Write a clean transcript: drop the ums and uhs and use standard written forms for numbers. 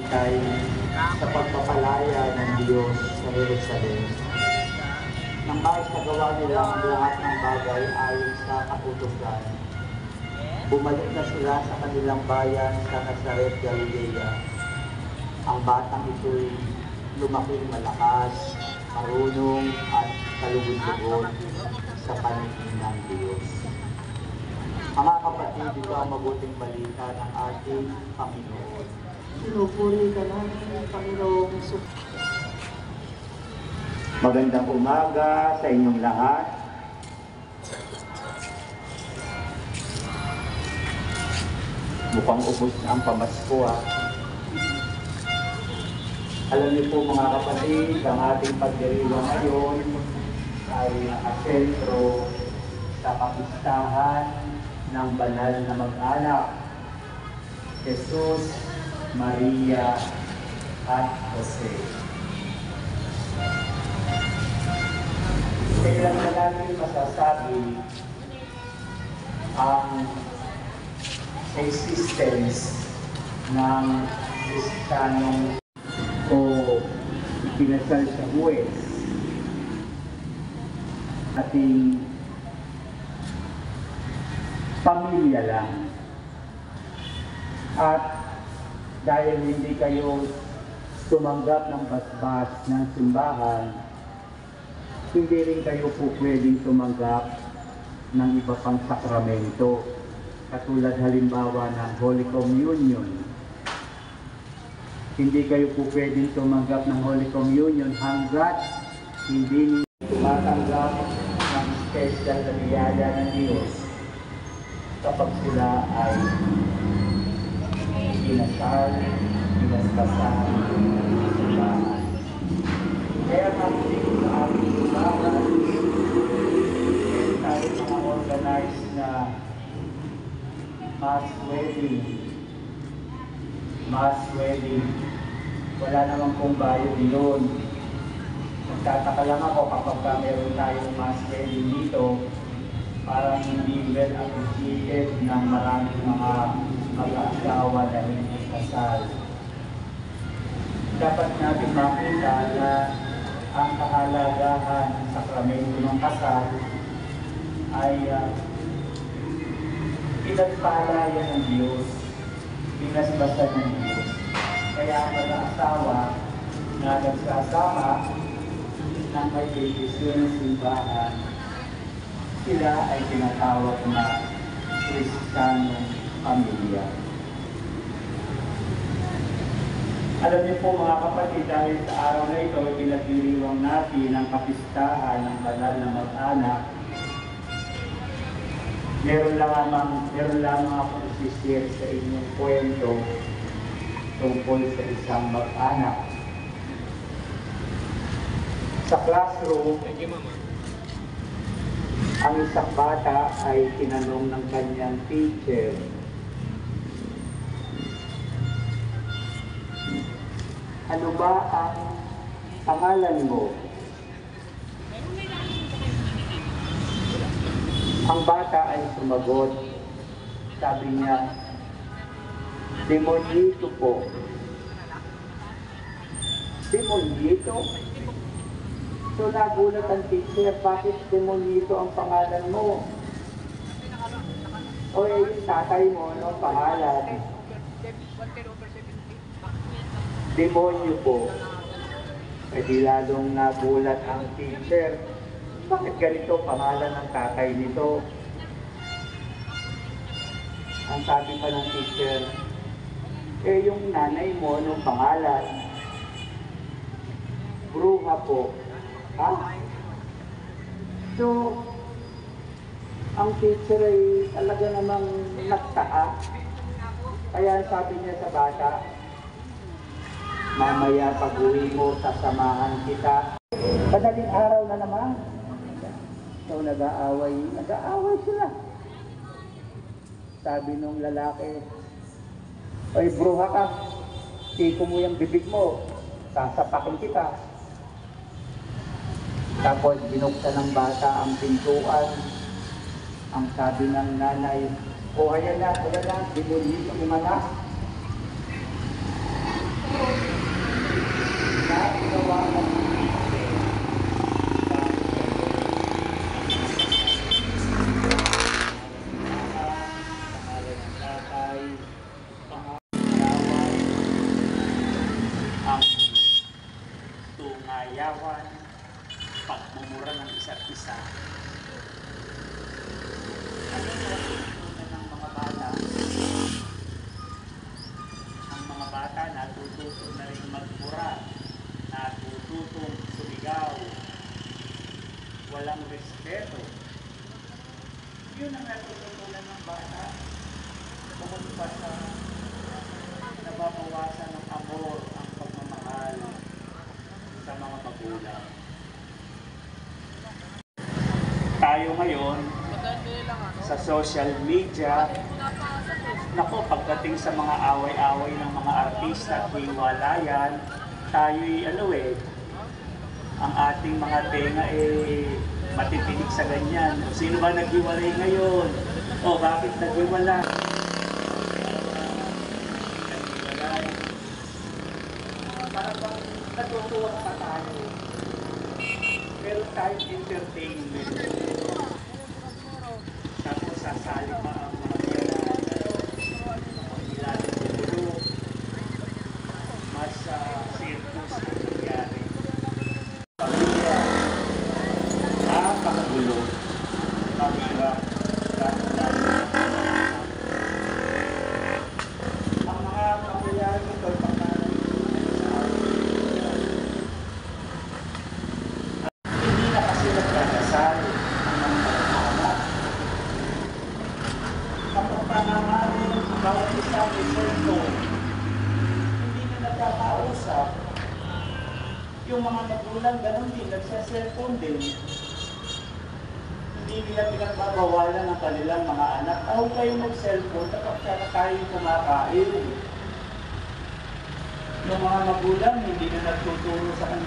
naghihintay sa pagpapalaya ng Diyos sa Jerusalem. Nang maisagawa nila ang lahat ng bagay ayon sa katutugan, bumalik na sila sa kanilang bayan sa Nazaret, Galilea. Ang batang ito'y lumaking malakas, marunong at kalugod-lugod sa paningin ng Diyos. Mga kapatid, ito ang mabuting balita ng ating Panginoon. Sinupuri ka namin, Panginoong Hesus. Magandang umaga sa inyong lahat. Mukhang ubos na ang pamasko. Alam niyo po mga kapatid, ang ating pagdiriwang ngayon ay nakasentro sa kapistahan ng banal na mag-anak, Jesus, Maria, at Jose. Kailan na natin masasabi ang existence ng Kristiyanong o ipinasal sa huwes ating pamilya lang. At dahil hindi kayo tumanggap ng basbas ng simbahan, hindi rin kayo po pwedeng tumanggap ng iba pang sakramento, katulad halimbawa ng Holy Communion. Hindi kayo po pwedeng tumanggap ng Holy Communion hanggat hindi tumatanggap ng special na biyaya ng Diyos kapag sila ay inasal, inasbasan, simbahan. Kaya natin sa ating simbahan, meron tayo mga organized na mass wedding. Wala naman pong bayad yun. Nagtataka lang ako kapag meron tayong mass wedding dito, parang hindi well appreciated ng maraming mga mag-aasawa na hindi kasal. Dapat natin makita na ang kahalagahan ng sakramento ng kasal ay pinagpalayan ng Diyos, pinasbasan ng Diyos. Kaya ang mag-aasawa na nagsasama ng may bendisyon ng simbahan, sila ay tinatawag na Kristiyanong pamilya. Alam niyo po mga kapatid, dahil sa araw na ito, pinagdiriwang natin ang kapistahan ng banal na mag-anak. Meron lamang ako isishare sa inyong kwento tungkol sa isang mag-anak. Sa classroom, ang isang bata ay tinanong ng kanyang teacher, "Ano ba ang pangalan mo?" Ang bata ay sumagot. Sabi niya, "Demonito po." Demonito? So nagulat ang teacher, bakit Demonito ang pangalan mo? O yung tatay mo, ano pangalan? Demonyo po. E di lalong nagulat ang teacher. Bakit ganito pangalan ng tatay nito? Ang sabi pa ng teacher, yung nanay mo, anong pangalan? Bruja po. Ha? So, ang teacher ay talaga namang nagtaka. Kaya sabi niya sa bata, "Mamaya pag-uwi mo, sasamahan kita." Madaling araw na naman. So, nag-aaway sila. Sabi nung lalaki, "Oy, bruha ka, tiko mo yung bibig mo, sasapakin kita." Tapos binuksan ng bata ang pintuan. Ang sabi ng nanay, "O ayan na, demonyo mo anak." Nagawa ng ang tungayawan, pagmumura ng isa't isa. Ano ng mga bata? Ang mga bata natututo na rin magmura, natututong sumigaw, walang respeto. Yun ang natututunan ng bata. Bukod pa sa nababawasan ng amor ang pagmamahal sa mga magulang. Tayo ngayon sa social media, nako, pagdating sa mga away-away ng mga artista at hiwalayan, tayo'y ang ating mga tenga matitinig sa ganyan. O, sino ba naghiwalay ngayon? O, bakit naghiwalay? Parang bang natutuwa pa tayo. Pero tayong entertainment. Tapos sasali pa ang mga kailangan. Ilalim ng gulo. Mas circus ang nangyari. Pamilya. Pakagulo. Mahirap. Ang mga pamilya nito bawat isang cellphone, hindi na nagkakausap. Yung mga magulang, ganun din, nagsa-cellphone din. Hindi nila pinagbabawalan ng kanilang mga anak. Huwag kayong mag-cellphone kapag kayo kumakain. Yung mga magulang, hindi na nagtuturo sa kanilang